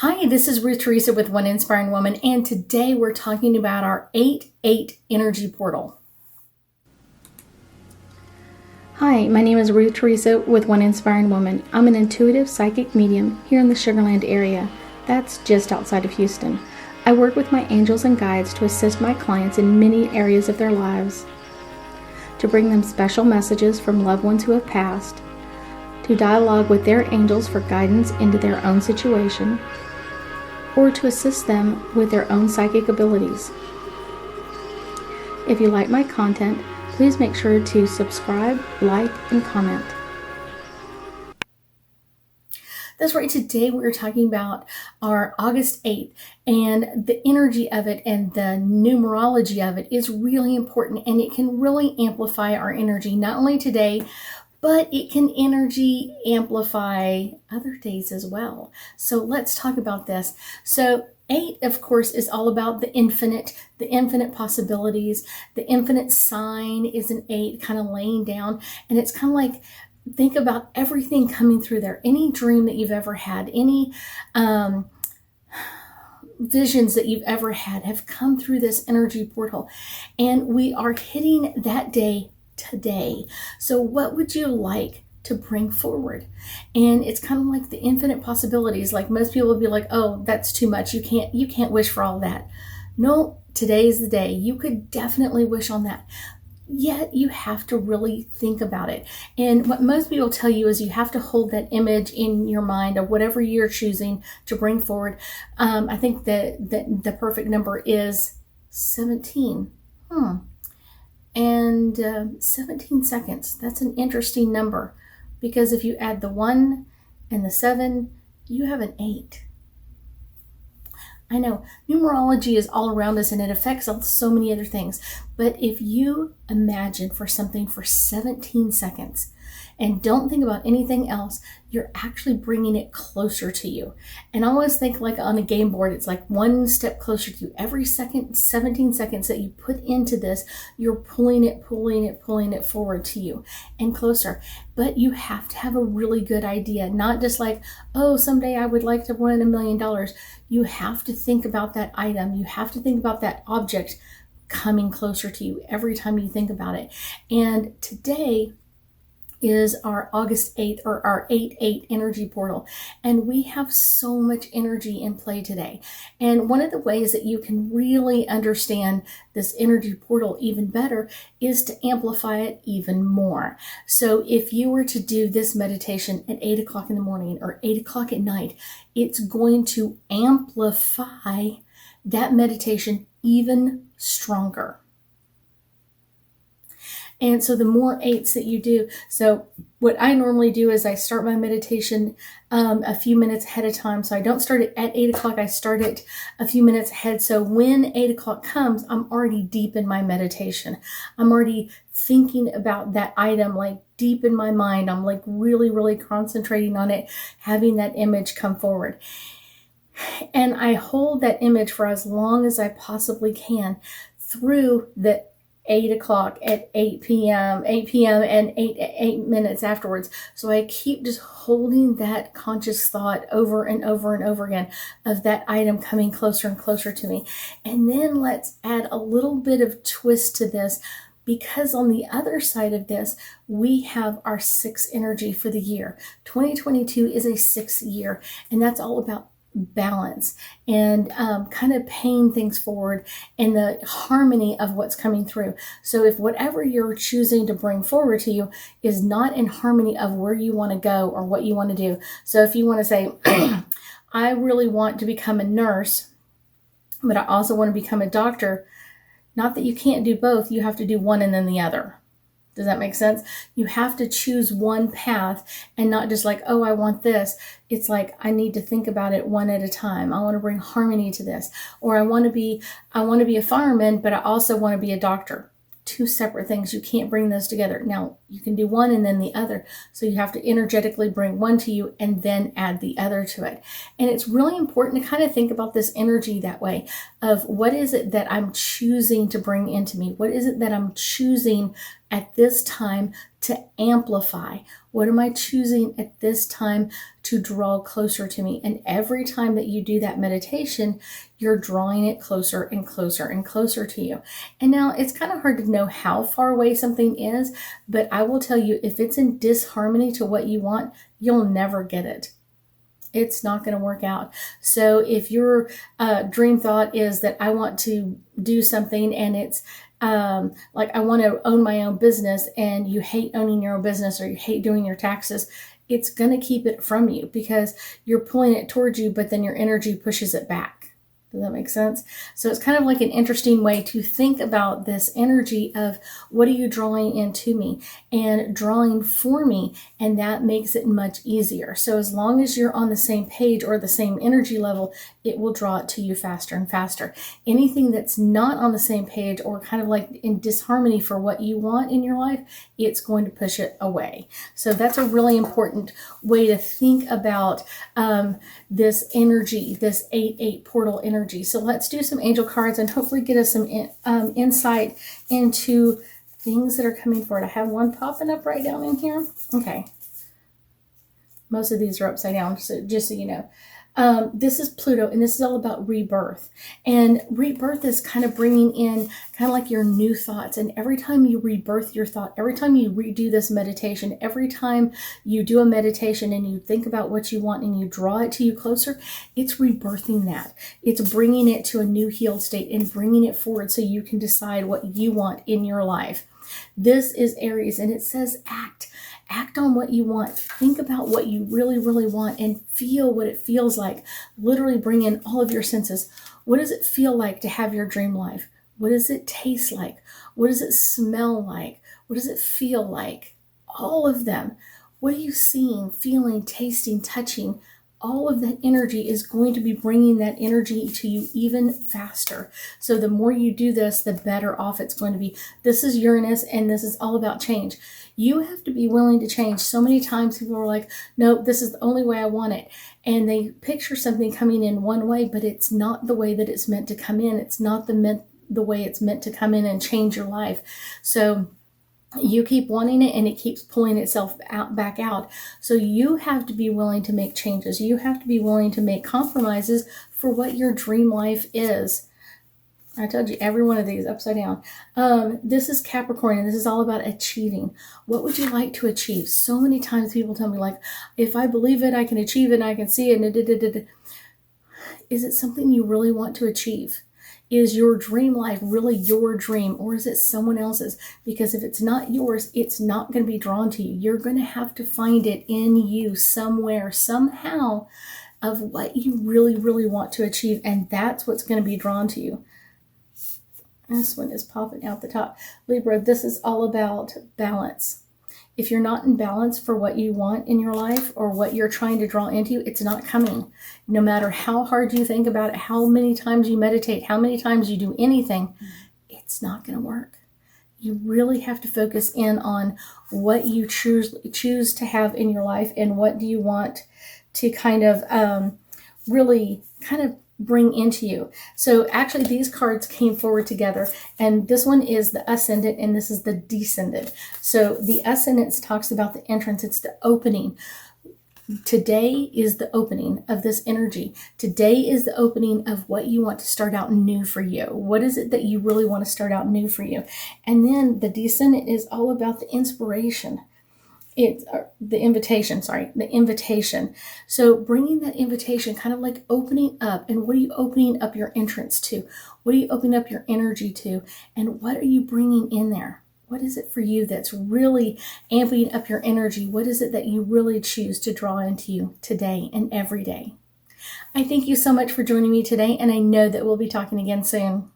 Hi, this is Ruth Theresa with One Inspiring Woman, and today we're talking about our 8-8 energy portal. Hi, my name is Ruth Theresa with One Inspiring Woman. I'm an intuitive psychic medium here in the Sugar Land area. That's just outside of Houston. I work with my angels and guides to assist my clients in many areas of their lives, to bring them special messages from loved ones who have passed, to dialogue with their angels for guidance into their own situation, or to assist them with their own psychic abilities. If you like my content, please make sure to subscribe, like, and comment. That's right, today we're talking about our August 8th, and the energy of it and the numerology of it is really important, and it can really amplify our energy, not only today, but it can energy amplify other days as well. So let's talk about this. So 8, of course, is all about the infinite possibilities. The infinite sign is an 8 kind of laying down, and it's kind of like, think about everything coming through there. Any dream that you've ever had, any visions that you've ever had have come through this energy portal, and we are hitting that day today. So what would you like to bring forward? And it's kind of like the infinite possibilities. Like most people would be like, oh, that's too much. You can't wish for all that. No, today is the day. You could definitely wish on that. Yet you have to really think about it. And what most people tell you is you have to hold that image in your mind of whatever you're choosing to bring forward. I think that the perfect number is 17. And 17 seconds. That's an interesting number, because if you add the 1 and the 7, you have an 8. I know numerology is all around us and it affects so many other things. But if you imagine for something for 17 seconds and don't think about anything else, you're actually bringing it closer to you. And I always think like on a game board, it's like one step closer to you. Every second, 17 seconds that you put into this, you're pulling it forward to you and closer. But you have to have a really good idea, not just like, oh, someday I would like to win $1 million. You have to think about that item. You have to think about that object coming closer to you every time you think about it. And today is our August 8th, or our 8-8 energy portal. And we have so much energy in play today. And one of the ways that you can really understand this energy portal even better is to amplify it even more. So if you were to do this meditation at 8 o'clock in the morning or 8 o'clock at night, it's going to amplify that meditation even stronger. And so the more 8s that you do, so what I normally do is I start my meditation a few minutes ahead of time. So I don't start it at 8 o'clock, I start it a few minutes ahead. So when 8 o'clock comes, I'm already deep in my meditation. I'm already thinking about that item, like deep in my mind. I'm like really concentrating on it, having that image come forward. And I hold that image for as long as I possibly can through the 8 o'clock at 8 p.m. and 8 minutes afterwards. So I keep just holding that conscious thought over and over again of that item coming closer and closer to me. And then let's add a little bit of twist to this, because on the other side of this, we have our 6 energy for the year. 2022 is a 6 year, and that's all about balance and kind of paying things forward and the harmony of what's coming through. So if whatever you're choosing to bring forward to you is not in harmony of where you want to go or what you want to do. So if you want to say, I really want to become a nurse, but I also want to become a doctor, not that you can't do both, you have to do one and then the other. Does that make sense? You have to choose one path and not just like, oh, I want this. It's like, I need to think about it one at a time. I want to bring harmony to this. Or I want to be a fireman, but I also want to be a doctor. 2 separate things. You can't bring those together. Now, you can do one and then the other. So you have to energetically bring one to you and then add the other to it. And it's really important to kind of think about this energy that way of what is it that I'm choosing to bring into me? What is it that I'm choosing at this time to amplify? What am I choosing at this time to draw closer to me. And every time that you do that meditation, you're drawing it closer and closer and closer to you. And now it's kind of hard to know how far away something is, but I will tell you, if it's in disharmony to what you want, you'll never get it. It's not going to work out. So if your dream thought is that I want to do something, and it's like I want to own my own business, and you hate owning your own business, or you hate doing your taxes, it's going to keep it from you because you're pulling it towards you, but then your energy pushes it back. Does that make sense? So it's kind of like an interesting way to think about this energy of what are you drawing into me and drawing for me, and that makes it much easier. So as long as you're on the same page or the same energy level, it will draw it to you faster and faster. Anything that's not on the same page or kind of like in disharmony for what you want in your life, it's going to push it away. So that's a really important way to think about this energy, this 8/8 portal energy. So let's do some angel cards and hopefully get us some insight into things that are coming forward. I have one popping up right down in here. Okay. Most of these are upside down, so just so you know. This is Pluto, and this is all about rebirth. And rebirth is kind of bringing in kind of like your new thoughts. And every time you rebirth your thought, every time you redo this meditation, every time you do a meditation and you think about what you want and you draw it to you closer, it's rebirthing that. It's bringing it to a new healed state and bringing it forward so you can decide what you want in your life. This is Aries, and it says act. Act on what you want. Think about what you really, really want and feel what it feels like. Literally bring in all of your senses. What does it feel like to have your dream life? What does it taste like? What does it smell like? What does it feel like? All of them. What are you seeing, feeling, tasting, touching? All of that energy is going to be bringing that energy to you even faster. So the more you do this, the better off it's going to be. This is Uranus, and this is all about change. You have to be willing to change. So many times people are like, no, this is the only way I want it. And they picture something coming in one way, but it's not the way that it's meant to come in. It's not the way it's meant to come in and change your life. So you keep wanting it, and it keeps pulling itself back out. So you have to be willing to make changes. You have to be willing to make compromises for what your dream life is. I told you every one of these upside down. This is Capricorn, and this is all about achieving. What would you like to achieve? So many times people tell me, like, if I believe it, I can achieve it, and I can see it. And is it something you really want to achieve? Is your dream life really your dream, or is it someone else's? Because if it's not yours, it's not going to be drawn to you. You're going to have to find it in you somewhere, somehow, of what you really, really want to achieve. And that's what's going to be drawn to you. This one is popping out the top. Libra, this is all about balance. If you're not in balance for what you want in your life or what you're trying to draw into, it's not coming. No matter how hard you think about it, how many times you meditate, how many times you do anything, it's not going to work. You really have to focus in on what you choose to have in your life, and what do you want to kind of really kind of bring into you. So actually these cards came forward together, and this one is the ascendant and this is the descendant. So the ascendant talks about the entrance. It's the opening. Today is the opening of this energy. Today is the opening of what you want to start out new for you. What is it that you really want to start out new for you? And then the descendant is all about the inspiration. It's the invitation. So bringing that invitation, kind of like opening up. And what are you opening up your entrance to? What are you opening up your energy to? And what are you bringing in there? What is it for you that's really amping up your energy? What is it that you really choose to draw into you today and every day? I thank you so much for joining me today, and I know that we'll be talking again soon.